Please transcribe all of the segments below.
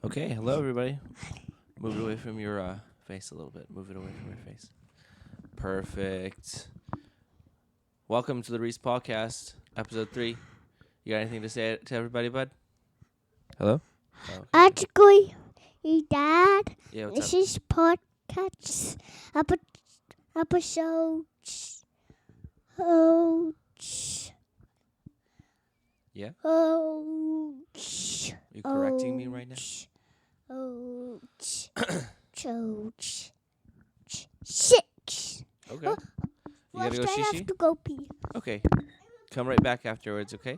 Okay, hello everybody. Move it away from your face a little bit. Move it away from your face. Perfect. Welcome to the Reese Paulcast, episode 3. You got anything to say to everybody, bud? Hello? Oh, okay. Actually, Dad, Yeah, what's this up? is podcast episode. Yeah? Oh, You correcting me right now? Six. Okay. You gotta First, go I shishi? have to go pee. Okay. Come right back afterwards, okay?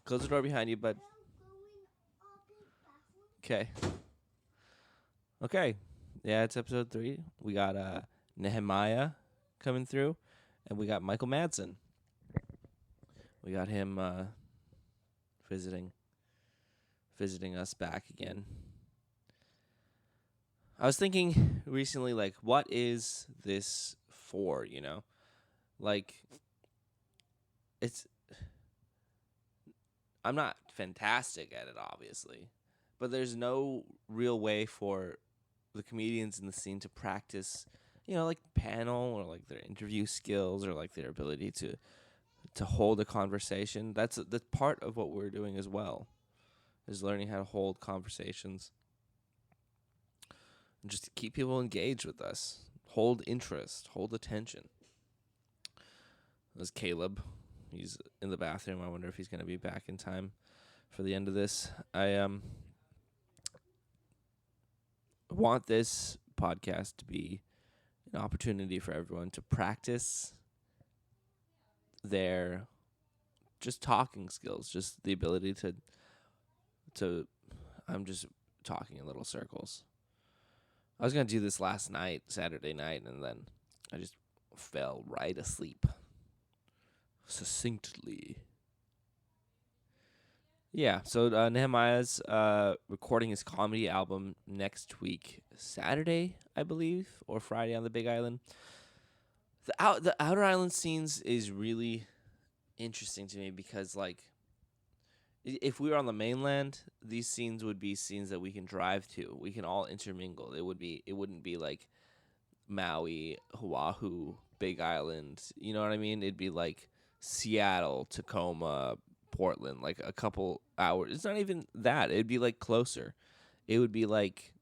Close the door behind you, bud. Okay. Okay. Yeah, it's episode 3. We got Nehemiah coming through, and we got Michael Madsen. We got him visiting us back again. I was thinking recently, like, what is this for, you know? Like, I'm not fantastic at it, obviously, but there's no real way for the comedians in the scene to practice, you know, like panel or like their interview skills or like their ability to hold a conversation. That's part of what we're doing as well, is learning how to hold conversations and just to keep people engaged with us, hold interest, hold attention. There's Caleb. He's in the bathroom. I wonder if he's going to be back in time for the end of this. I want this podcast to be an opportunity for everyone to practice their just talking skills, just the ability to I'm just talking in little circles. I was going to do this last night, Saturday night, and then I just fell right asleep. Succinctly. Yeah, so Nehemiah's recording his comedy album next week, Saturday, I believe, or Friday on the Big Island. The Outer Island scenes is really interesting to me because, like, if we were on the mainland, these scenes would be scenes that we can drive to. We can all intermingle. It wouldn't be like Maui, Oahu, Big Island. You know what I mean? It'd be like Seattle, Tacoma, Portland, like a couple hours. It's not even that. It'd be like closer. It would be like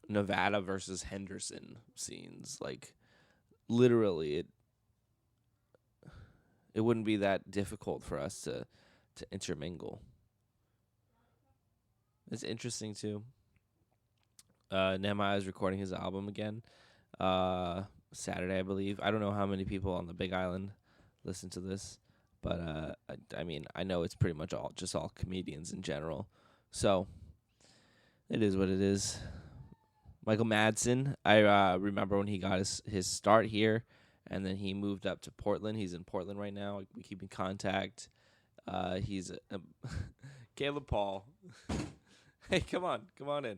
Nevada versus Henderson scenes. Like literally, it wouldn't be that difficult for us to intermingle. It's interesting too. Nehemiah is recording his album again. Saturday, I believe. I don't know how many people on the Big Island listen to this, but I mean, I know it's pretty much all comedians in general. So it is what it is. Michael Madsen, I remember when he got his start here, and then he moved up to Portland. He's in Portland right now. We keep in contact. He's Caleb Paul. Hey, come on in.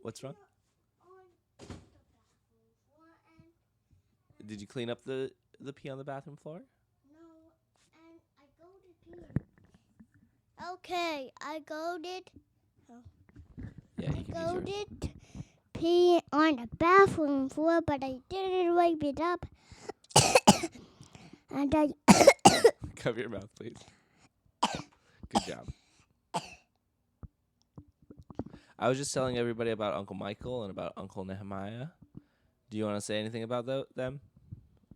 What's wrong? Did you clean up the pee on the bathroom floor? No, and I go to pee. Okay, I go did. Yeah, you can use yours. Did pee on the bathroom floor, but I didn't wipe it up. And I Cover your mouth, please. Good job. I was just telling everybody about Uncle Michael and about Uncle Nehemiah. Do you want to say anything about them?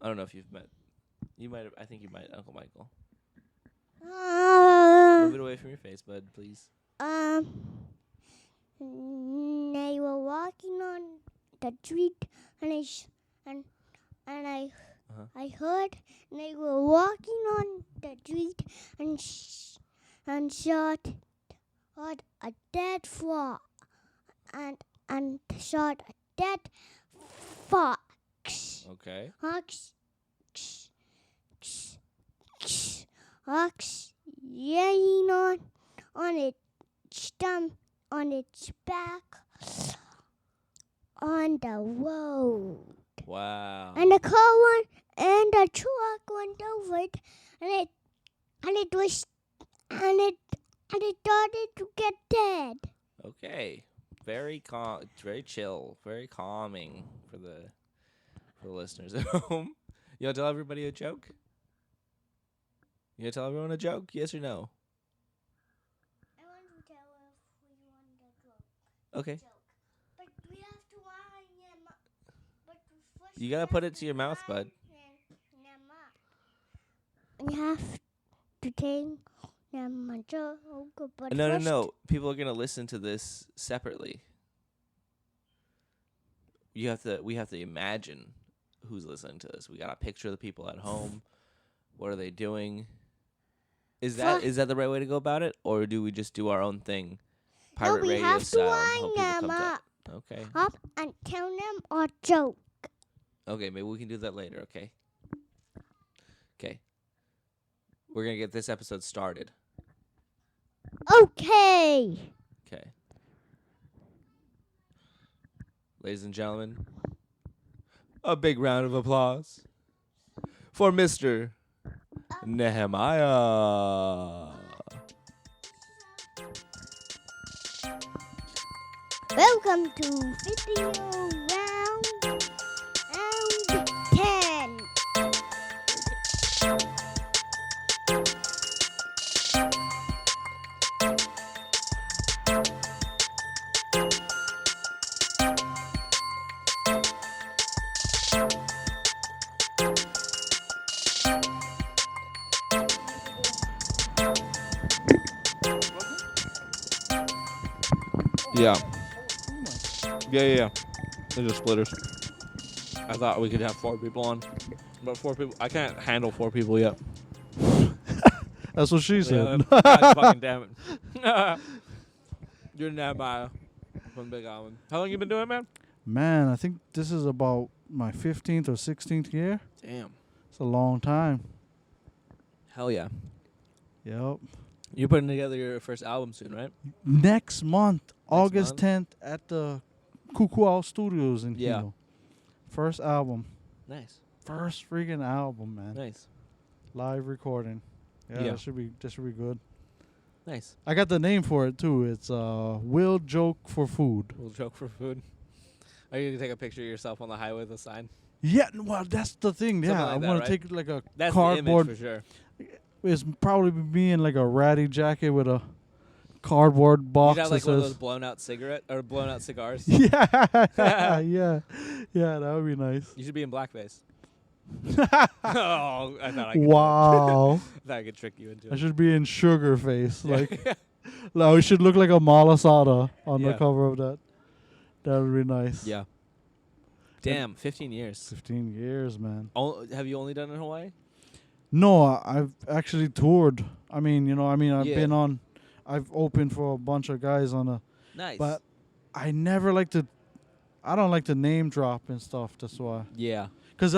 I don't know if you've met. You might have. I think you might, Uncle Michael. Move it away from your face, bud, please. They were walking on the street, and I heard they were walking on the street and shot a dead frog and shot a dead fox. Okay. Ox laying on its stump, on its back, on the road. Wow. And the car went, and the truck went over it, and it and it was, and it started to get dead. Okay. Very calm, very chill, very calming for the listeners at home. You want to tell everybody a joke? You want to tell everyone a joke? Yes or no? I want to tell if we want the joke. Okay. But we have to line them up. But first You got to put it to your mouth, bud. You have to take them a joke. But No. People are going to listen to this separately. We have to imagine who's listening to this. We got to picture the people at home. What are they doing? Is that the right way to go about it, or do we just do our own thing, pirate we radio have style? to And line hope people them come to up. Okay. Up and tell them a joke. Okay, maybe we can do that later. Okay. Okay. We're gonna get this episode started. Okay. Okay. Ladies and gentlemen, a big round of applause for Mr. Nehemiah. Welcome to video round 10. Yeah. They're just splitters. I thought we could have 4 people on, but 4 people. I can't handle 4 people yet. That's what she said. God fucking damn it. You're Nehemiah from Big Island. How long you been doing it, man? Man, I think this is about my 15th or 16th year. Damn. It's a long time. Hell yeah. Yep. You're putting together your first album soon, right? Next month, August month? 10th at the Kukuau Studios in Yeah. Hilo. First album. Nice. First freaking album, man. Nice. Live recording. Yeah, Yeah. That should be good. Nice. I got the name for it too. It's Will Joke for Food. We'll joke for food. Are you going to take a picture of yourself on the highway with a sign? Yeah, well, that's the thing. Something Yeah, like I that, want right? to take like a That's cardboard. the image for sure. It's probably me in like a ratty jacket with a cardboard box You'd have that like one of says those blown out cigarette or blown out cigars. yeah, yeah, that would be nice. You should be in blackface. Oh, I thought I could. Wow, I thought I could trick you into I it. should be in sugar face. Like, I should look like a Malasada on the Yeah. cover of that. That would be nice. Yeah. Damn, 15 years. 15 years, man. Have you only done it in Hawaii? No, I've actually toured. I've Yeah. been on. I've opened for a bunch of guys on a. Nice. But I never like to. I don't like to name drop and stuff. That's why. yeah. Because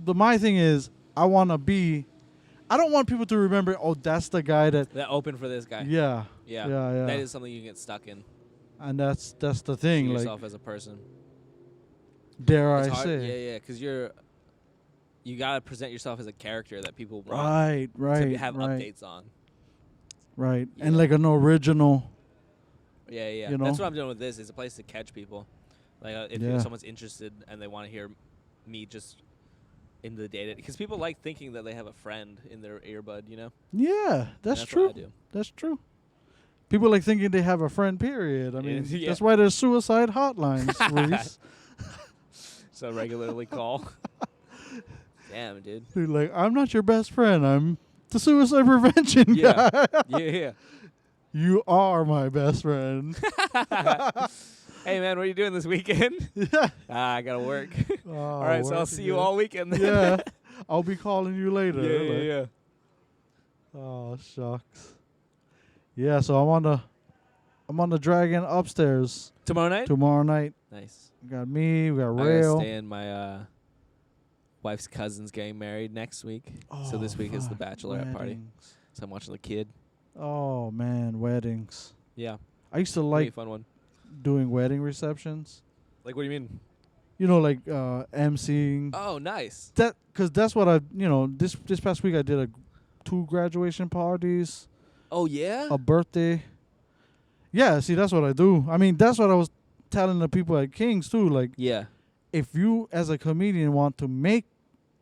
my thing is, I want to be. I don't want people to remember. Oh, that's the guy that. That open for this guy. Yeah. Yeah. Yeah. That is something you can get stuck in. And that's the See thing. Like, yourself as a person. dare It's I hard. say? Yeah, because you gotta present yourself as a character that people want Right. to have right. updates on. Right. Yeah. And like an original. Yeah. You know? That's what I'm doing with this. It's a place to catch people. Like if Yeah. someone's interested and they want to hear me just in the data, because people like thinking that they have a friend in their earbud. You know. Yeah, that's What true. I do. That's true. People like thinking they have a friend. Period. I mean, Yeah. that's why there's suicide hotlines, Reese. So regularly call. Damn, dude. They're like, I'm not your best friend. I'm the suicide prevention Yeah. guy. Yeah. You are my best friend. Hey man, what are you doing this weekend? Yeah. I gotta work. Oh, All right, so I'll see you all weekend then. Yeah. I'll be calling you later. Yeah. Like, oh shucks. Yeah, so I'm on the dragon upstairs Tomorrow night? tomorrow night. Nice. We got me, we got I gotta Rail. stay in my wife's cousin's getting married next week. So this week is the fuck, bachelorette party. weddings. So I'm watching the kid. Oh man, weddings. Yeah. I used to Pretty like fun one. doing wedding receptions. Like what do you mean? You know, like emceeing. Oh, nice. That because that's what I this past week I did 2 graduation parties, Oh yeah. a birthday. Yeah, see, that's what I do. I mean, that's what I was telling the people at King's too. Like, Yeah. if you as a comedian want to make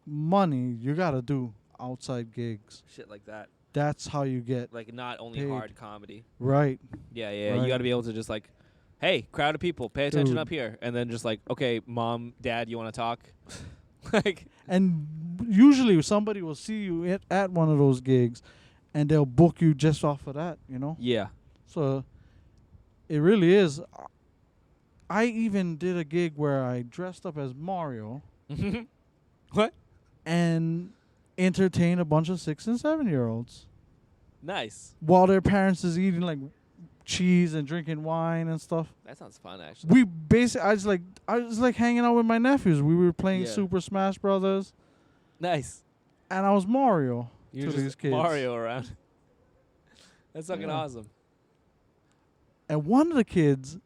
money, you gotta do outside gigs. Shit like that. That's how you get Like not only Paid. hard comedy. right. Yeah, yeah. Right. You got to be able to just like, hey, crowd of people, pay attention Dude. up here, and then just like, okay, mom, dad, you want to talk? Like, And usually somebody will see you at one of those gigs, and they'll book you just off of that. You know. yeah. So it really is. I even did a gig where I dressed up as Mario What? and entertained a bunch of 6 and 7-year-olds Nice. while their parents is eating like cheese and drinking wine and stuff. That sounds fun, actually. We basically, I was like hanging out with my nephews. We were playing Yeah. Super Smash Brothers, Nice. and I was Mario You're to just these kids. Mario around. That's fucking Yeah. awesome. And one of the kids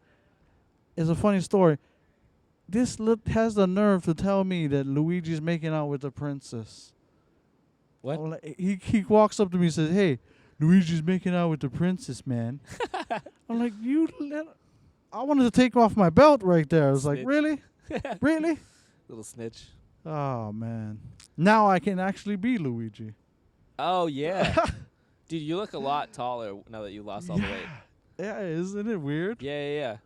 is a funny story. This has the nerve to tell me that Luigi's making out with the princess. What? I'm like- He walks up to me and says, "Hey, Luigi's making out with the princess, man." I'm like, I wanted to take off my belt right there. I was like, Snitch. really? Really? Little snitch. Oh, man. Now I can actually be Luigi. Oh, yeah. Dude, you look a lot taller now that you lost all the weight. Yeah, isn't it weird? Yeah, yeah, yeah.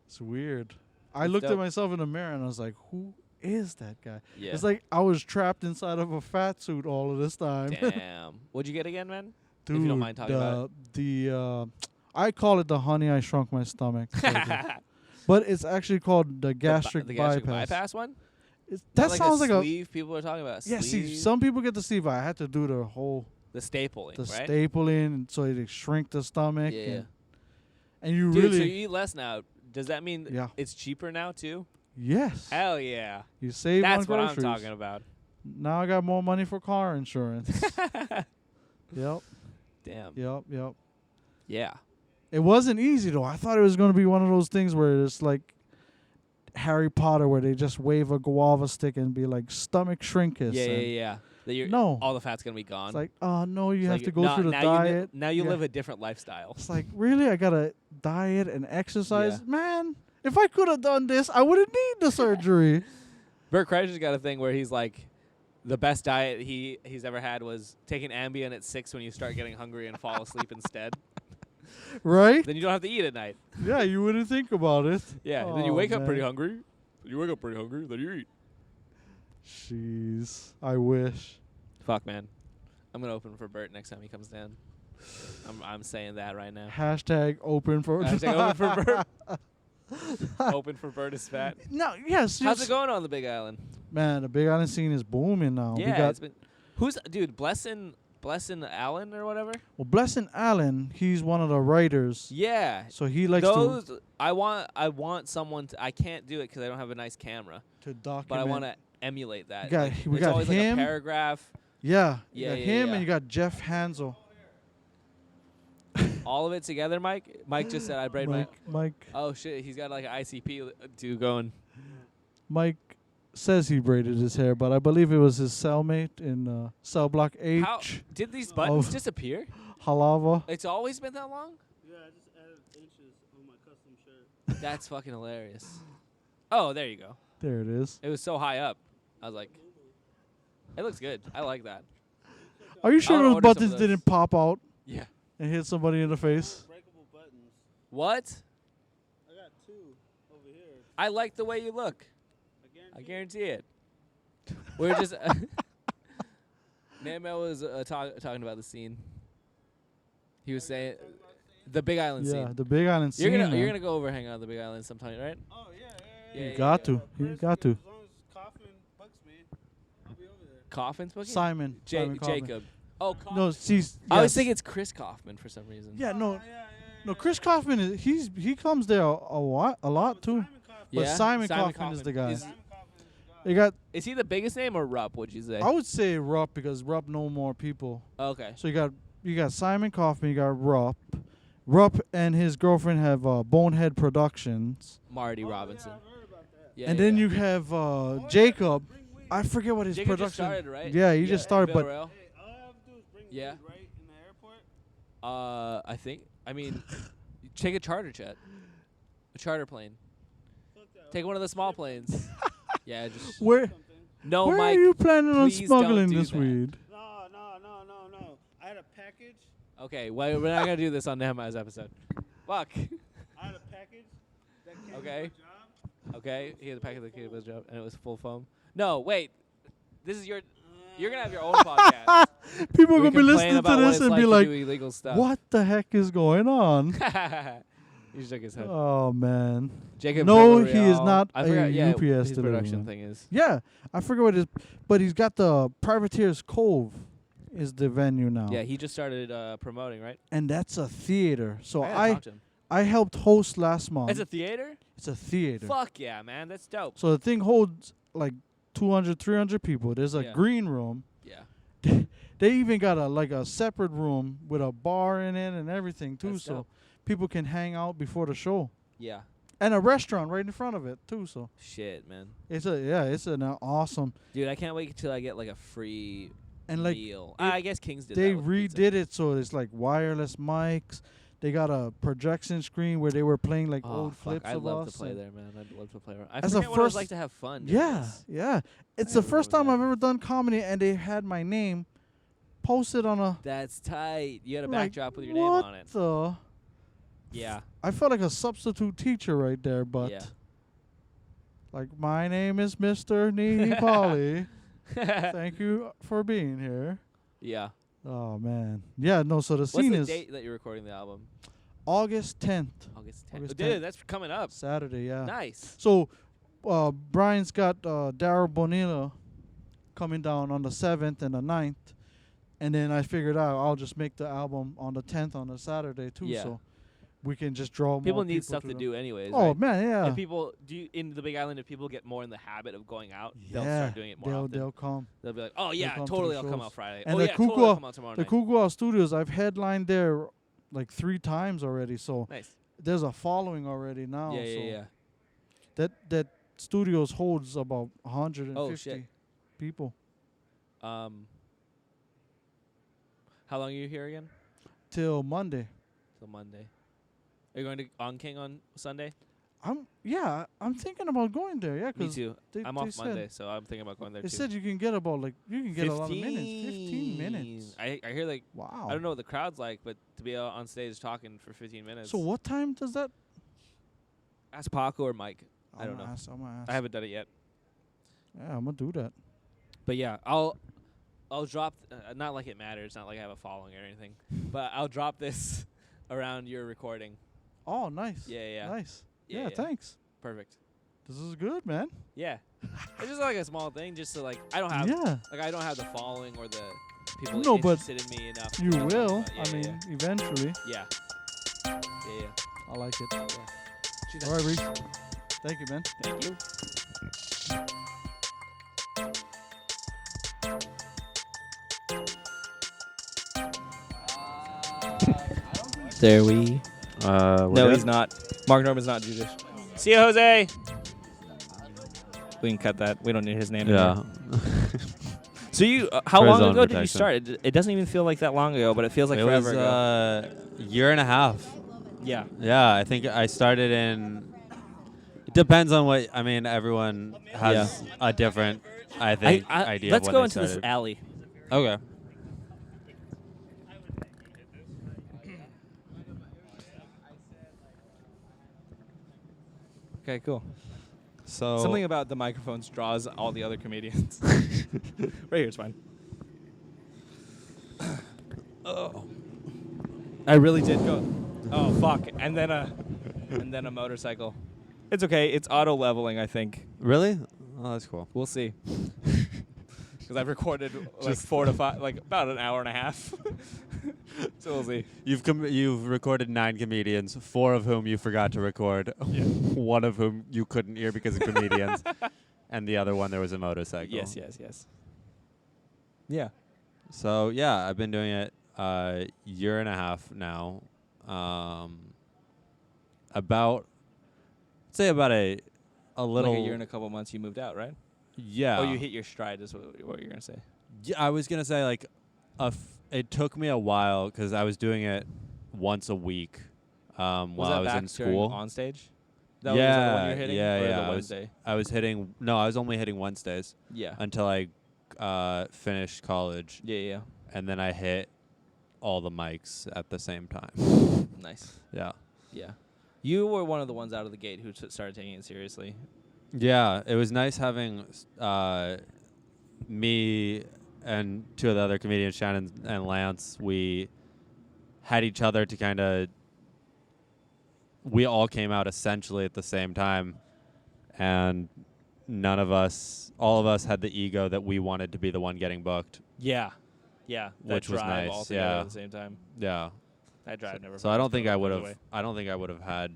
It's weird. I It's looked at dope. myself in the mirror and I was like, who is that guy? Yeah. It's like I was trapped inside of a fat suit all of this time. Damn. What'd you get again, man? Dude, If you don't mind talking about I call it the Honey I Shrunk My Stomach surgery. But it's actually called the gastric the bypass. bypass one? That Not sounds like like a a sleeve people are talking about. yeah. See, Sleeve? some people get the sleeve. I had to do the whole The stapling, right? stapling, so it shrink the stomach. Yeah. And you Dude, really so you eat less now. Does that mean Yeah. it's cheaper now too? yes. Hell yeah. You save That's on what I'm groceries. talking about. Now I got more money for car insurance. Yep. Damn. Yep. Yeah. It wasn't easy though. I thought it was going to be one of those things where it's like Harry Potter, where they just wave a guava stick and be like stomach shrinkage. Yeah, yeah, and yeah. That you're, No. all the fat's gonna be gone. It's like, oh no, you It's have like, to go nah, through the now diet. now you Yeah. live a different lifestyle. It's like, really? I gotta diet and exercise, Yeah. man. If I could have done this, I wouldn't need the surgery. Bert Kreischer's got a thing where he's like, the best diet he's ever had was taking Ambien at 6 when you start getting hungry and fall asleep instead. Right? Then you don't have to eat at night. Yeah, you wouldn't think about it. Yeah. Then you Oh, wake up pretty man. hungry. You wake up pretty hungry. Then you eat. Jeez, I wish. Fuck, man. I'm gonna open for Bert next time he comes down. I'm saying that right now. Hashtag open for. Hashtag open for Bert. Open for Bert is fat. No, yes. How's it going on the Big Island? Man, the Big Island scene is booming now. We Yeah, got it's been. Who's dude? Blessin Allen or whatever. well, Blessing Allen. He's one of the writers. Yeah. So he likes Those I want someone to. I can't do it because I don't have a nice camera, to document. but I want to emulate that. got- Like, we it's got always him. like a paragraph. Yeah, Yeah, you got yeah, him yeah. and you got Jeff Hansel. All of it together, Mike. Mike just said I braid my. Mike Oh shit, he's got like an ICP do going. Mike says he braided his hair, but I believe it was his cellmate in cell block H. How did these buttons of- disappear? Halava. It's always been that long. Yeah, I just added inches on my custom shirt. That's fucking hilarious. Oh, there you go. There it is. It was so high up. I was like, it looks good. I like that. Are you sure I'll those order some buttons of those. didn't pop out Yeah. and hit somebody in the face? Breakable buttons. What? I got 2 over here. I like the way you look. I I guarantee. guarantee it. We're just. Nehemiah was talking about the scene. He was saying the Big Island Yeah, scene. the Big Island scene. You're man. gonna go over and hang out on the Big Island sometime, right? Oh yeah. Yeah, You got to. You Chris, got to. As long as Coffin books me, I'll be over there. Coffin's booking? Simon. Simon Kaufman. Jacob. Oh, Kaufman. No, she's. I was yes. thinking it's Chris Kaufman for some reason. Yeah, no, Yeah. no. Chris Kaufman is he comes there a lot too. Simon Coffin. But Yeah? Simon Kaufman is the guy. Is, Simon Coffin is the guy. They got. is he the biggest name or Rupp? Would you say? I would say Rupp because Rupp know more people. Okay. So you got Simon Kaufman. You got Rupp. Rupp and his girlfriend have Bonehead Productions, Marty Robinson. Yeah, I've heard about that. Yeah, and yeah, then yeah. you have Jacob. I forget what his Jacob production. just started, right? Yeah, he just started, Bill but Rail. Hey, all I have to do is bring Yeah. Right in the airport. I think. I mean, take a charter jet, a charter plane. Fuck that. Take one of the small planes. Yeah, just Where no, where Mike. are you planning on please don't smuggling do this that. weed? No. I had a package. Okay, well, we're not gonna do this on Nehemiah's episode. Fuck. I had a package that came Okay. with my job. Okay, he had a packet that came with his job, and it was full foam. No, wait. This is your. You're gonna have your own podcast. People are We gonna be complain listening to about what this it's and like be to like, do illegal stuff. "What the heck is going on?" He shook his head. Oh man. Jacob No, Villarreal. he is not I a forgot, yeah, UPS his delivery production man. thing is. Yeah, I forget what it is, but he's got the Privateer's Cove is the venue now. Yeah, he just started promoting, right? And that's a theater. So gotta I talk to him. helped host last month. It's a theater? It's a theater. Fuck yeah, man. That's dope. So the thing holds like 200, 300 people. There's a Yeah. green room. Yeah. They even got a separate room with a bar in it and everything too, That's so dope. people can hang out before the show. Yeah. And a restaurant right in front of it too. So Shit, man. it's an awesome. Dude, I can't wait till I get like a free And like meal. it- I guess Kings did they that with pizza. redid it so it's like wireless mics. They got a projection screen where they were playing like Oh, old fuck. clips I'd of love us. to play and- there, man. I'd love to play around. I As a forget what it was first- like to have fun. doing Yeah, this. yeah. It's I the first remember time that. I've ever done comedy, and they had my name posted on a That's tight. You had a like, backdrop with your name what on it. the? Yeah. I felt like a substitute teacher right there, but Yeah. like my name is Mr. Nihipali. Thank you for being here. Yeah. Oh man, yeah. No, so the What's scene the is date that you're recording the album? August 10th, August 10th. August Dude, 10th. that's coming up. Saturday. Yeah. Nice. So, Brian's got Daryl Bonilla coming down on the 7th and the 9th, and then I figured out I'll just make the album on the 10th on a Saturday too, Yeah. so we can just draw more People need stuff to to the- do anyways. Oh right? man, yeah. If people in the Big Island, if people get more in the habit of going out, they'll yeah, start doing it more they'll often. they'll come. They'll be like, oh yeah, come to totally, the I'll come shows. out Friday. And Oh the yeah, totally, I'll come out tomorrow The night. Kugwa Studios, I've headlined there like 3 times already, so Nice. there's a following already now. Yeah, so yeah. That studios holds about 150 Oh, shit. people How long are you here again? till Monday. Till Monday. Are you going to On King on Sunday? I'm thinking about going there. Yeah, Me 'cause too. they, I'm they off said, Monday, so I'm thinking about going there They too. said you can get about like a lot of minutes. 15 minutes. I hear like Wow. I don't know what the crowd's like, but to be out on stage talking for 15 minutes. So what time does that? Ask Paco or Mike. I don't know. I'm gonna ask. I haven't done it yet. Yeah, I'm gonna do that. But yeah, I'll drop. Not like it matters. Not like I have a following or anything. But I'll drop this around your recording. Oh, nice. Yeah, yeah. Nice. Yeah, Yeah, yeah. thanks. Perfect. This is good, man. Yeah. It's just like a small thing, just to like I don't have Yeah, I don't have the following or the people No, but interested in me enough. you will. Yeah, I mean, yeah. eventually. Yeah. Yeah. I like it. Yeah. She's All right, Reese. Thank you, man. Thank you. There we. No, he's not. Mark Norman's not Jewish. See you, Jose. We can cut that. We don't need his name. in Yeah. here. So you, how For his long own ago did you protection. start? It doesn't even feel like that long ago, but it feels like It forever was ago. year and a half. Yeah. Yeah, I think I started in. It depends on what I mean. Everyone has a different, I think, idea. Let's of go when into they this started. alley. Okay. Okay, cool. So Something about the microphones draws all the other comedians. Right here, it's fine. Oh. I really did go. Oh fuck! And then a motorcycle. It's okay. It's auto leveling, I think. really? Oh, that's cool. We'll see. Because I've recorded like Just 4 to 5, like about an hour and a half. So we'll see. You've recorded 9 comedians, 4 of whom you forgot to record, Yeah. 1 of whom you couldn't hear because of comedians, and the other one there was a motorcycle. Yes. Yeah. So yeah, I've been doing it year and a half now. About a little Like a year and a couple months, you moved out, right? yeah. Oh, you hit your stride. Is what you're gonna say. Yeah, I was gonna say like it took me a while because I was doing it once a week while I was back in during school. on stage? That was the other one you were hitting? yeah, or yeah. The Wednesday? I was hitting. No, I was only hitting Wednesdays Yeah. until I finished college, Yeah. and then I hit all the mics at the same time. Nice. Yeah. Yeah. You were one of the ones out of the gate who started taking it seriously. Yeah, it was nice having me and two of the other comedians, Shannon and Lance. We had each other to kind of. We all came out essentially at the same time, and all of us had the ego that we wanted to be the one getting booked. Yeah. Yeah. Which was nice, All together yeah. at the same time. Yeah. That drive never. So I don't think I would away. have. I don't think I would have had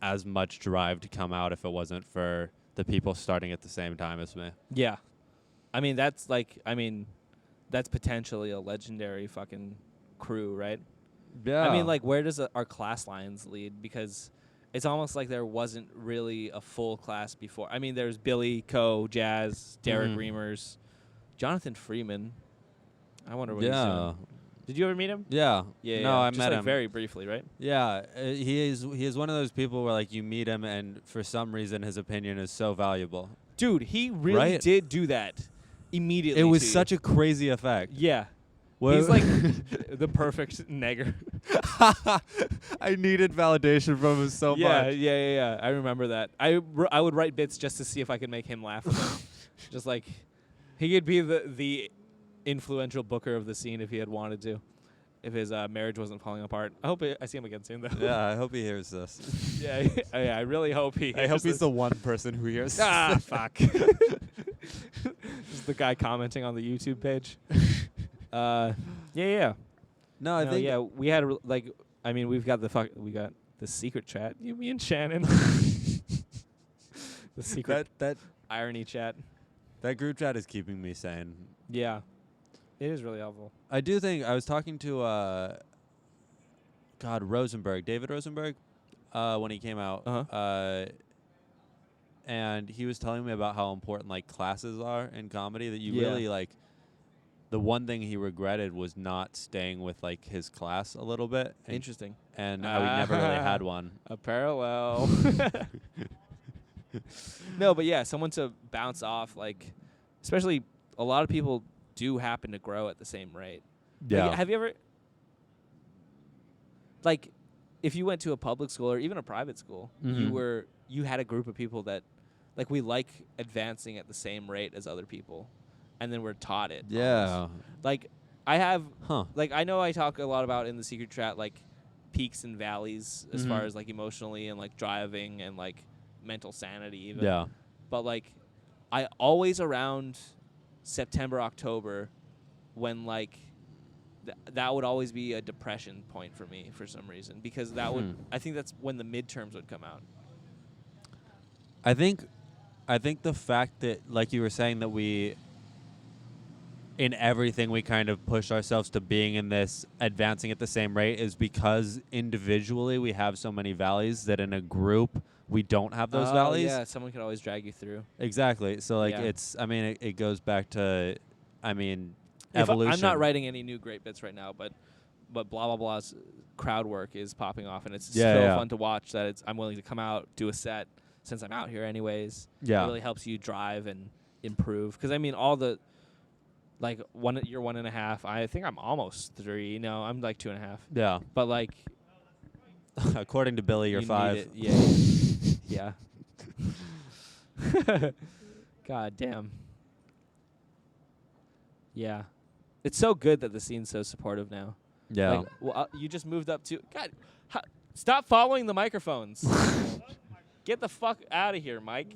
as much drive to come out if it wasn't for the people starting at the same time as me. Yeah. That's potentially a legendary fucking crew, right? Yeah. Where does our class lines lead? Because it's almost like there wasn't really a full class before. There's Billy, Co, Jazz, Derek Reimers, Jonathan Freeman. I wonder what he's doing. Did you ever meet him? Yeah. Yeah. No, I Just met him very briefly, right? Yeah, he is one of those people where you meet him and for some reason his opinion is so valuable. Dude, he really Right? did do that immediately. It was such a crazy effect. Yeah. Well, He's like the perfect nigger. I needed validation from him so much. Yeah. I remember that. I would write bits just to see if I could make him laugh. Just like he could be the influential booker of the scene if he had wanted to. If his marriage wasn't falling apart. I see him again soon though. Yeah, I hope he hears this. Yeah, I really hope he. I hope he's the one person who hears. Fuck. This is the guy commenting on the YouTube page. Yeah. No, I think. Yeah, we had we've got we got the secret chat. You, me, and Shannon. The secret that irony chat. that group chat is keeping me sane. Yeah, it is really helpful. I do think I was talking to David Rosenberg, when he came out. And he was telling me about how important classes are in comedy, that you really the one thing he regretted was not staying with his class a little bit. Interesting. And how he never really had one. A parallel. No, but yeah, someone to bounce off, especially a lot of people do happen to grow at the same rate. Yeah. Have you ever, if you went to a public school or even a private school, you had a group of people that, we like advancing at the same rate as other people, and then we're taught it. Yeah. Almost. I have, Huh. I know I talk a lot about in the secret chat, peaks and valleys as far as, emotionally and, driving and, mental sanity even. Yeah. But, I always around September, October, when, that would always be a depression point for me for some reason, because that would, I think that's when the midterms would come out. I think the fact that, you were saying, that we, in everything, we kind of push ourselves to being in this advancing at the same rate is because individually we have so many valleys that in a group we don't have those valleys. Yeah, someone could always drag you through. Exactly. So, it's, it goes back to, evolution. I'm not writing any new great bits right now, but blah, blah, blah's crowd work is popping off, and it's so fun to watch that I'm willing to come out, do a set, since I'm out here anyways. Yeah. It really helps you drive and improve. Because, all the, you're 1.5. I think I'm almost 3. No, I'm 2.5. Yeah. But, according to Billy, you're 5. Yeah. God damn. Yeah. It's so good that the scene's so supportive now. Yeah. You just moved up to... God, stop following the microphones. Get the fuck out of here, Mike.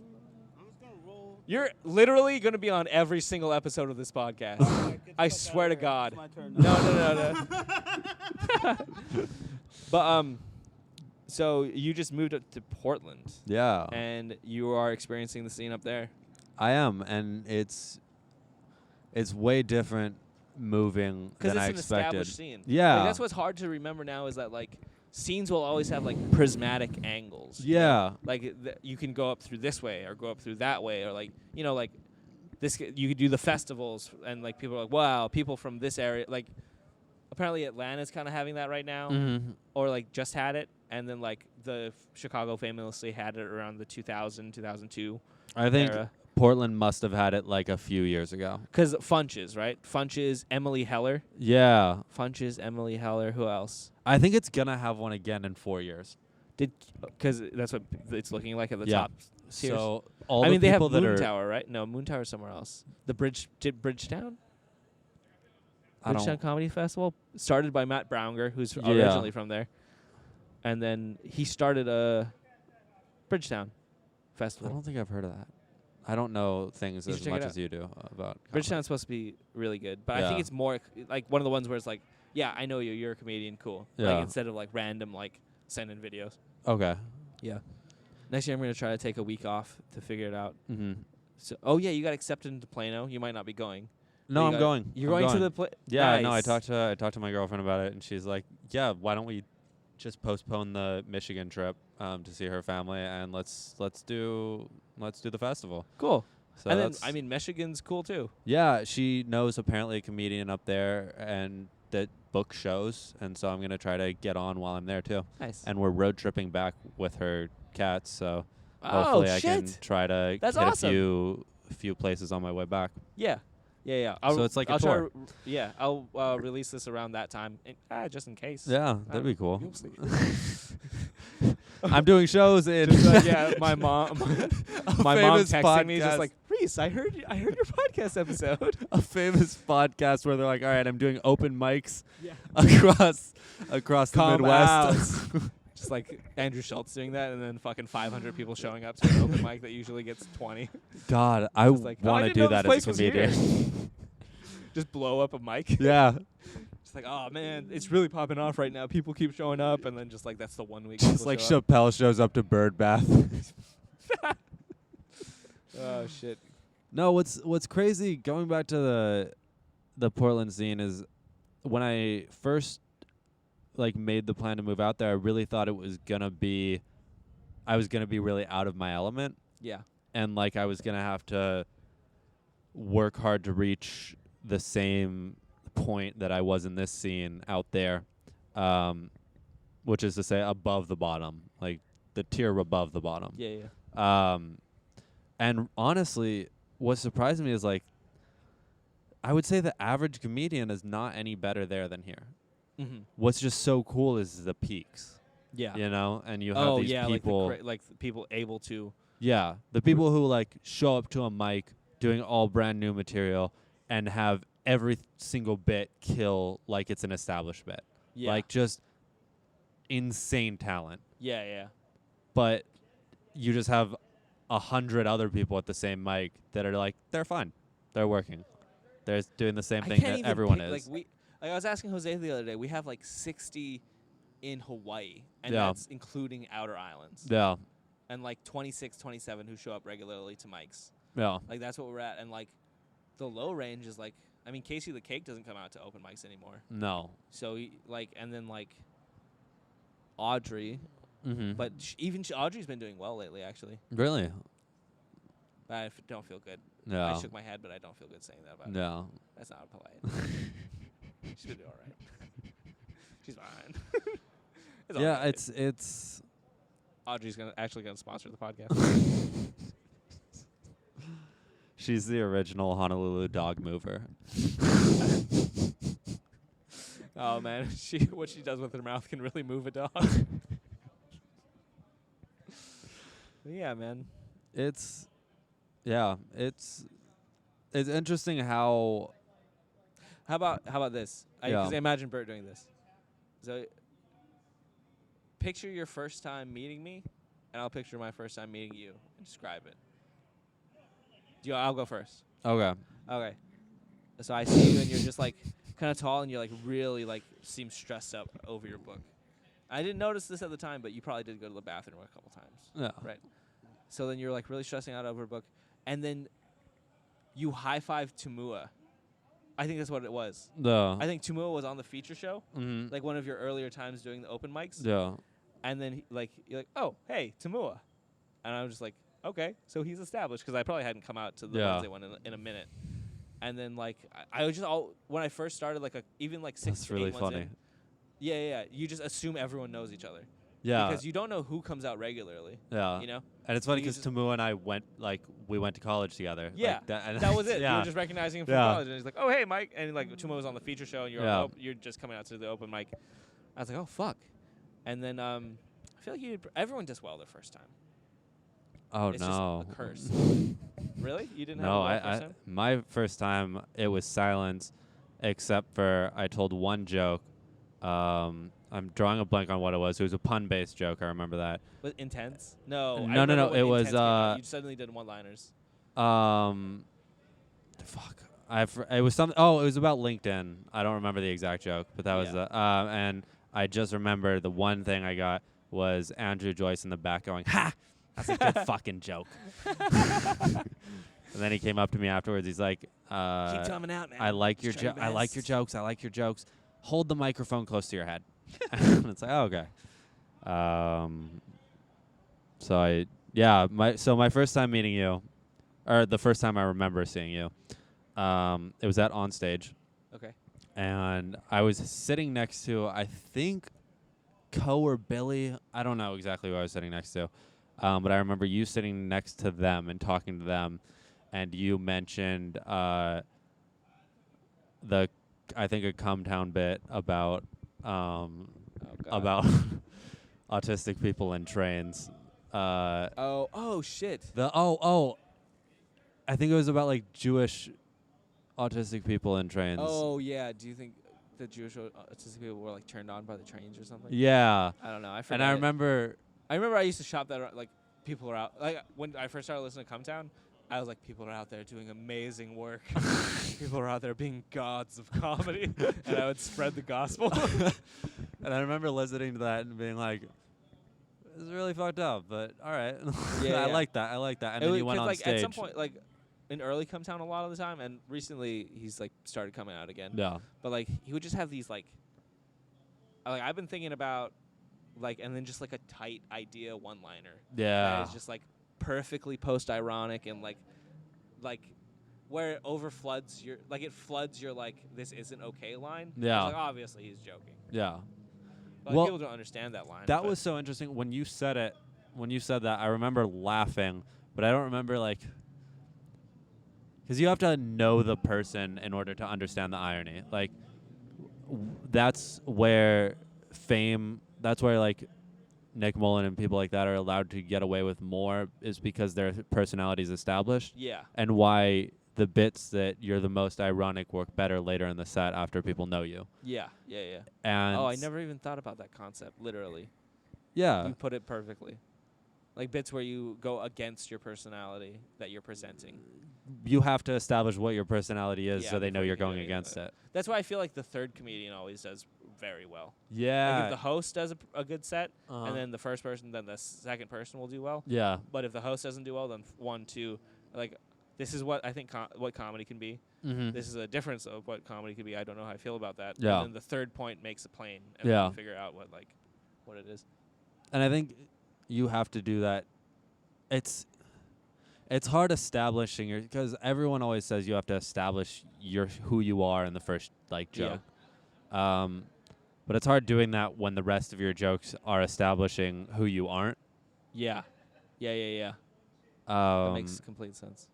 I'm just gonna roll. You're literally going to be on every single episode of this podcast. I swear to God. It's my turn. No. But, so you just moved up to Portland. Yeah. And you are experiencing the scene up there. I am, and it's way different moving than I expected. Because it's an established scene. Yeah. That's what's hard to remember now is that, scenes will always have, prismatic angles. Yeah. You can go up through this way or go up through that way or, you could do the festivals, and like people are like, wow, people from this area, like apparently Atlanta's kind of having that right now, Mm-hmm. or like just had it, and then like Chicago famously had it around the 2000, 2002 I think era. Portland must have had it like a few years ago. Because Funches, right? Funches, Emily Heller. Yeah. Funches, Emily Heller. Who else? I think it's going to have one again in 4 years. Because that's what it's looking like at the Yeah. top tiers. So all I the mean, they have people that Moon are Tower, right? No, Moon Tower's somewhere else. The Bridgetown? I Bridgetown don't Comedy Festival, started by Matt Brownger, who's Yeah. originally from there. And then he started a Bridgetown I Festival. don't think I've heard of that. I don't know things You should as check it much out. as you do about comedy. Bridgetown's supposed to be really good, but I think Yeah. it's more like one of the ones where it's like, yeah, I know you, you're a comedian, cool. Yeah. Like instead of like random like send in videos. Okay. Yeah. Next year I'm gonna try to take a week off to figure it out. Mm-hmm. So, oh yeah, you got accepted into Plano. You might not be going. No, You I'm got- going. You're I'm going to the Yeah, no, I Nice. talked to my girlfriend about it, and she's like, "Yeah, why don't we just postpone the Michigan trip to see her family, and let's do the festival." Cool. So And then that's- I mean, Michigan's cool too. yeah, she knows apparently a comedian up there, and that book shows, and so I'm gonna try to get on while I'm there too. Nice. And we're road tripping back with her cats, so Oh hopefully I shit. can try to That's hit awesome. a few places on my way back. Yeah. Yeah. So it's like a I'll try tour. yeah, I'll release this around that time, just in case. Yeah, that'd be cool. You'll see. I'm doing shows in Just, yeah, my mom famous texting me podcast. just like, Reese, I heard your podcast episode. a famous podcast where they're like, all right, I'm doing open mics Yeah. across the Come Midwest. Just like Andrew Schultz doing that, and then fucking 500 people showing up to an open mic that usually gets 20. God, I Just like, oh, I want to didn't do know that this as a place was here. comedian. Just blow up a mic. Yeah. Just like, oh man, it's really popping off right now. People keep showing up, and then just like that's the 1 week. Just people like show up. Chappelle shows up to Birdbath. Oh shit. No, what's crazy, going back to the Portland scene, is when I first like made the plan to move out there, I really thought I was gonna be really out of my element, Yeah. and like I was gonna have to work hard to reach the same point that I was in this scene out there, which is to say above the bottom, like the tier above the bottom. Yeah. And honestly, what surprised me is like, I would say the average comedian is not any better there than here. Mm-hmm. What's just so cool is the peaks, Yeah. you know, and you have these people. like the people able to. Yeah, the people who like show up to a mic doing all brand new material and have every single bit kill like it's an established bit. Yeah. Like just insane talent. Yeah. But you just have 100 other people at the same mic that are like, they're fine, they're working, they're doing the same I thing can't that even everyone pick, is. Like I was asking Jose the other day, we have like 60 in Hawaii, and Yeah. that's including outer islands, Yeah, and like 26, 27 who show up regularly to mics. yeah, Like that's what we're at, and like the low range is like, I mean, Casey the Cake doesn't come out to open mics anymore. no. So like, and then like Audrey, Mm-hmm. but Audrey's been doing well lately, actually. Really? But I don't feel good. Yeah. I shook my head, but I don't feel good saying that about her. No. That's not polite. She's been doing all right. She's fine. It's all Yeah, right. it's Audrey's actually gonna sponsor the podcast. she's the original Honolulu dog mover. Oh man, what she does with her mouth can really move a dog. Yeah, man. It's interesting how How about this? Yeah. Because I imagine Bert doing this. So, picture your first time meeting me, and I'll picture my first time meeting you and describe it. I'll go first. okay. Okay. So I see you, and you're just like kind of tall, and you're like really like seem stressed up over your book. I didn't notice this at the time, but you probably did go to the bathroom a couple times. Yeah. Right. So then you're like really stressing out over a book, and then you high five Tumua. I think that's what it was. I think Tumua was on the feature show, Mm-hmm. like one of your earlier times doing the open mics. Yeah. And then you're like, oh, hey, Tumua. And I was just like, okay, so he's established because I probably hadn't come out to the Yeah. Wednesday one in a minute. And then like I was just when I first started even like 6 That's to really 8 months funny. in, yeah, you just assume everyone knows each other. Yeah. Because you don't know who comes out regularly. Yeah. You know? And it's funny you because just- Tamu and I we went to college together. Yeah, Like that, and that was it. Yeah. You were just recognizing him from Yeah. college, and he's like, "Oh, hey, Mike," and like Tumo was on the feature show, and Yeah. you're just coming out to the open mic. I was like, "Oh, fuck," and then I feel like everyone does well their first time. Oh It's no. just a curse. Really? You didn't No, have a well first time? my first time it was silence, except for I told one joke. I'm drawing a blank on what it was. It was a pun-based joke. I remember that. Was intense? No. I No, remember no. when It was Intense came out. You suddenly did one-liners. Fuck. It was something. Oh, it was about LinkedIn. I don't remember the exact joke, but that was and I just remember the one thing I got was Andrew Joyce in the back going, "Ha! That's a good fucking joke." And then he came up to me afterwards. He's like, Keep coming out, man. I like your Just try your I like your best." jokes. I like your jokes. Hold the microphone close to your head." And it's like, oh, okay. So my first time meeting you, or the first time I remember seeing you, it was at On Stage, Okay. and I was sitting next to, I think, Co or Billy. I don't know exactly who I was sitting next to, but I remember you sitting next to them and talking to them, and you mentioned I think a Come Town bit about about autistic people in trains. Oh shit. I think it was about like Jewish autistic people in trains. Oh yeah. Do you think the Jewish autistic people were like turned on by the trains or something? Yeah. I don't know. I forgot. And I remember I remember I used to shop that like people are out like when I first started listening to Come Town. I was like, people are out there doing amazing work. People are out there being gods of comedy, and I would spread the gospel. and I remember listening to that and being like, "This is really fucked up," but all right. Yeah, I yeah. like that. And then you went on like, stage. At some point, like in early Come Town, a lot of the time, and recently he's like started coming out again. Yeah. But like he would just have these like I've been thinking about like and then just like a tight idea one-liner. Yeah. It's just like perfectly post-ironic and like where it overfloods your like it floods your like this isn't okay line. Yeah. It's like obviously he's joking. Yeah. But Well, people don't understand that line. That but was so interesting when you said it. When you said that, I remember laughing, but I don't remember like because you have to know the person in order to understand the irony. Like that's where fame. That's where like Nick Mullen and people like that are allowed to get away with more is because their personality is established. Yeah. And why the bits that you're the most ironic work better later in the set after people know you. Yeah. And Oh, I never even thought about that concept. Literally, Yeah. you put it perfectly. Like bits where you go against your personality that you're presenting. You have to establish what your personality is Yeah, so they know before you you're can do going any of against it. it. That's why I feel like the third comedian always does very well. Like Yeah. if the host does a good set, Uh-huh. and then the first person, then the second person will do well. Yeah. But if the host doesn't do well, then 1, 2, like this is what I think what comedy can be. Mm-hmm. This is a difference of what comedy can be. I don't know how I feel about that. Yeah. And then the third point makes it plain, and Yeah. you figure out what it is. And I think you have to do that. It's hard establishing your because everyone always says you have to establish who you are in the first like joke. But it's hard doing that when the rest of your jokes are establishing who you aren't. Yeah. That makes complete sense.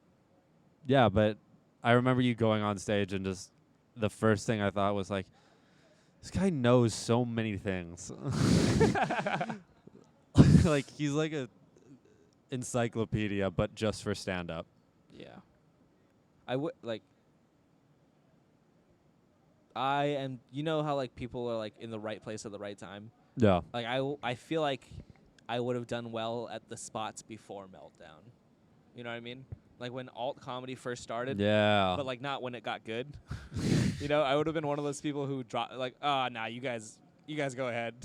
Yeah, but I remember you going on stage and just the first thing I thought was like, this guy knows so many things. Like he's like a encyclopedia, but just for stand up. Yeah. I would like. I am. You know how like people are like in the right place at the right time. Yeah. Like I feel like I would have done well at the spots before Meltdown. You know what I mean? Like when alt comedy first started. Yeah. But like not when it got good. You know, I would have been one of those people who dropped like, nah, you guys go ahead.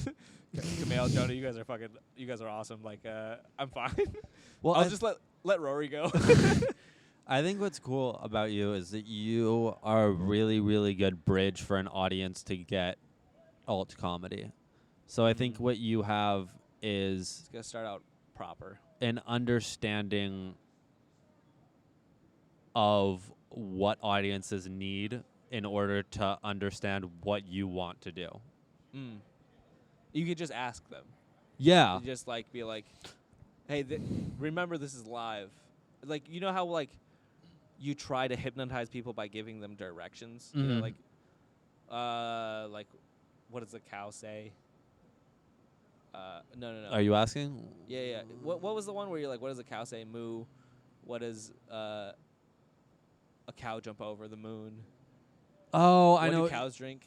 Kumail, Jonah, you guys are awesome. Like, I'm fine. Well, I'll just let Rory go. I think what's cool about you is that you are a really, really good bridge for an audience to get alt comedy. So I think what you have is It's gonna start out proper. an understanding of what audiences need in order to understand what you want to do. You could just ask them. Yeah. You just like be like, hey, remember this is live. Like, you know how like you try to hypnotize people by giving them directions? You know, like what does a cow say? No. Are you asking? Yeah. What was the one where you're like, what does a cow say? Moo. What does a cow jump over the moon? Oh, What I know. do cows drink?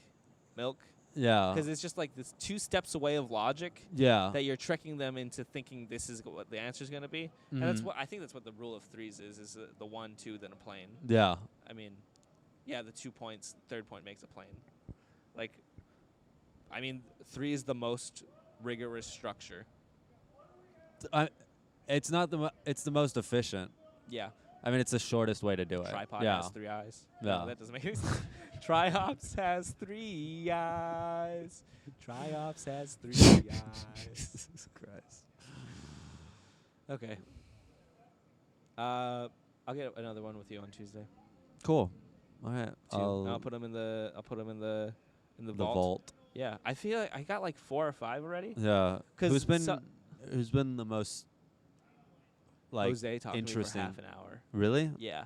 Milk. Yeah. Because it's just like this 2 steps away of logic Yeah. that you're tricking them into thinking this is what the answer is going to be. And that's what I think that's what the rule of threes is the 1, 2, then a plane. Yeah. I mean, yeah, the 2 points, third point makes a plane. Like, I mean, 3 is the most rigorous structure. It's not it's the most efficient. Yeah. I mean, it's the shortest way to do it. Tripod yeah. has 3 eyes. Yeah. No, that doesn't make any sense. Triops has 3 eyes. Triops has 3 eyes. Jesus Christ. Okay. I'll get another one with you on Tuesday. Cool. All right. 2. I'll put them in the the vault. vault. Yeah, I feel like I got like 4 or 5 already. Yeah. 'Cause Who's been the most like Jose talked interesting? to me for half an hour. Really? Yeah.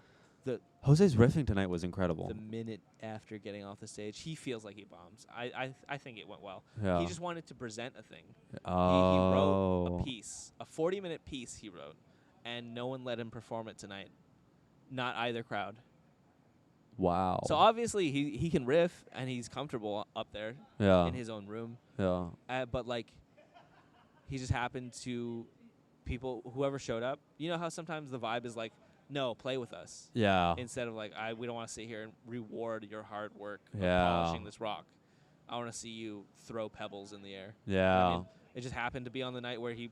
Jose's riffing tonight was incredible. The minute after getting off the stage, he feels like he bombs. I think it went well. Yeah. He just wanted to present a thing. Oh. He wrote a piece, a 40-minute piece he wrote, and no one let him perform it tonight. Not either crowd. Wow. So obviously he can riff and he's comfortable up there yeah. in his own room. Yeah. But like, he just happened to whoever showed up. You know how sometimes the vibe is like, no, play with us. Yeah. Instead of like, we don't want to sit here and reward your hard work of Yeah. polishing this rock. I want to see you throw pebbles in the air. Yeah. You know what I mean? It just happened to be on the night where he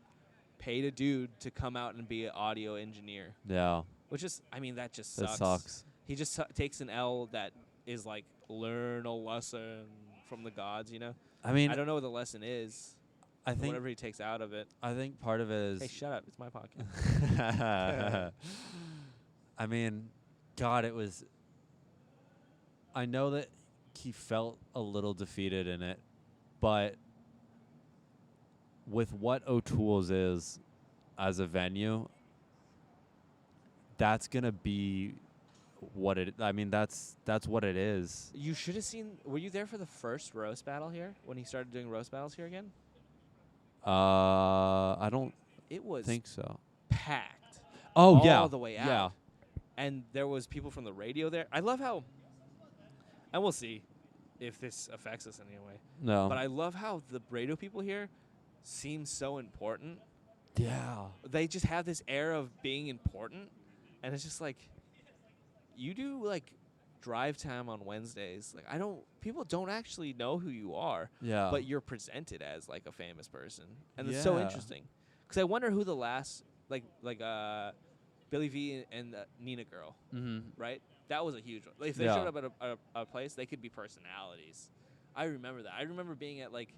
paid a dude to come out and be an audio engineer. Yeah. Which is, I mean, that just sucks. That sucks. He just takes an L that is like, learn a lesson from the gods, you know? I mean, I don't know what the lesson is. I think whatever he takes out of it. I think part of it is. Hey, shut up! It's my podcast. I mean, God, it was. I know that he felt a little defeated in it, but with what O'Toole's is as a venue, that's gonna be what it. I mean, that's what it is. You should have seen. Were you there for the first roast battle here when he started doing roast battles here again? I don't It was think so. packed. Oh all yeah, the way out. yeah. And there was people from the radio there. I love how, and we'll see if this affects us in any way. No. But I love how the radio people here seem so important. Yeah. They just have this air of being important, and it's just like, you do like drive time on Wednesdays. Like people don't actually know who you are. Yeah. But you're presented as like a famous person, and it's so Yeah. interesting. Because I wonder who the last like Billy V and the Nina girl, right? That was a huge one. Like, if they Yeah. showed up at a place, they could be personalities. I remember that. I remember being at like,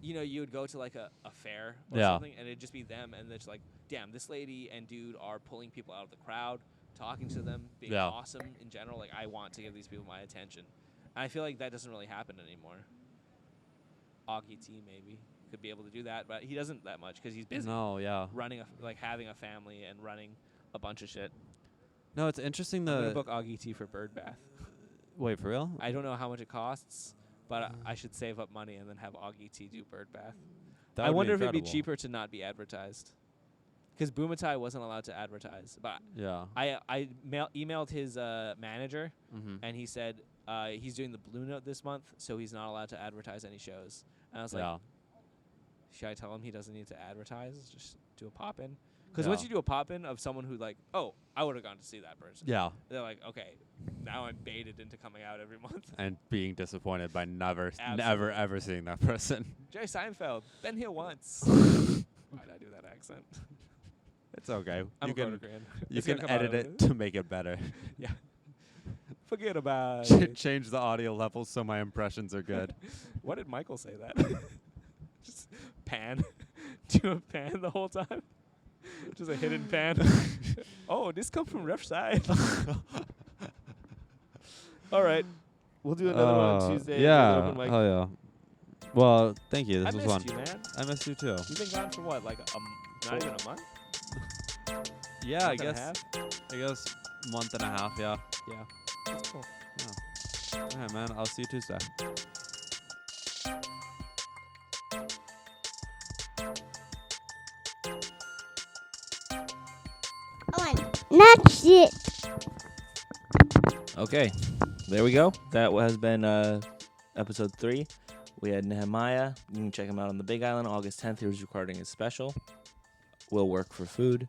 you would go to like a fair or Yeah. something, and it'd just be them, and it's like, damn, this lady and dude are pulling people out of the crowd, talking to them, being Yeah. awesome in general. Like, I want to give these people my attention. And I feel like that doesn't really happen anymore. Augie T maybe could be able to do that, but he doesn't that much because he's busy No, yeah. running having a family and running a bunch of shit. No, it's interesting. I'm gonna book Augie T for bird bath. Wait, for real? I don't know how much it costs, but I should save up money and then have Augie T do bird bath. That I would be wonder if it'd be incredible. cheaper to not be advertised. Because Boomatai wasn't allowed to advertise, but Yeah. I emailed his manager, Mm-hmm. and he said he's doing the Blue Note this month, so he's not allowed to advertise any shows. And I was Yeah. like, should I tell him he doesn't need to advertise? Just do a pop-in? Because Yeah. once you do a pop-in of someone who like, oh, I would have gone to see that person. Yeah. They're like, okay, now I'm baited into coming out every month. And being disappointed by never, Absolutely. ever seeing that person. Jerry Seinfeld, been here once. Why'd I do that accent? It's okay. I'm you a can Kodagram. you It's gonna can come out edit of it to make it better. Yeah. Forget about Ch- it. Change the audio levels so my impressions are good. What did Michael say that? Just pan. Do a pan the whole time? Just a hidden pan. Oh, this comes from left side. All right. We'll do another one on Tuesday. Yeah. Open mic. Oh yeah. Well, thank you. I This was missed fun. you, man. I missed you too. You've been gone for what, like not even a month? Yeah, I Month and a guess. half? I guess month and a half. Yeah. Yeah. That's cool. All right, man. I'll see you Tuesday. Oh, and that's it. Okay. There we go. That has been episode 3. We had Nehemiah. You can check him out on the Big Island. August 10th, he was recording his special. Will work for food.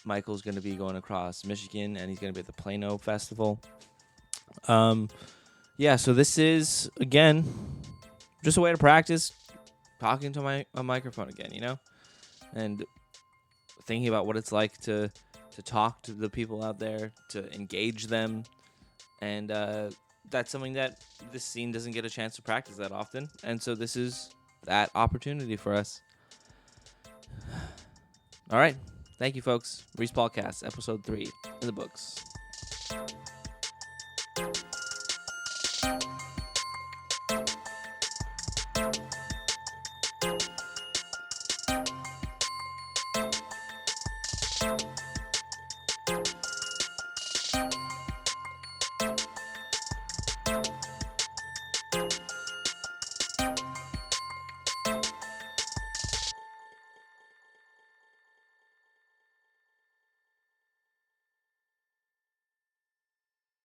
Michael's going to be going across Michigan, and he's going to be at the Plano Festival. Yeah, so this is, again, just a way to practice talking to a microphone again, you know? And thinking about what it's like to talk to the people out there, to engage them. And that's something that this scene doesn't get a chance to practice that often. And so this is that opportunity for us. All right. Thank you, folks. Reese Paulcast, episode 3 in the books.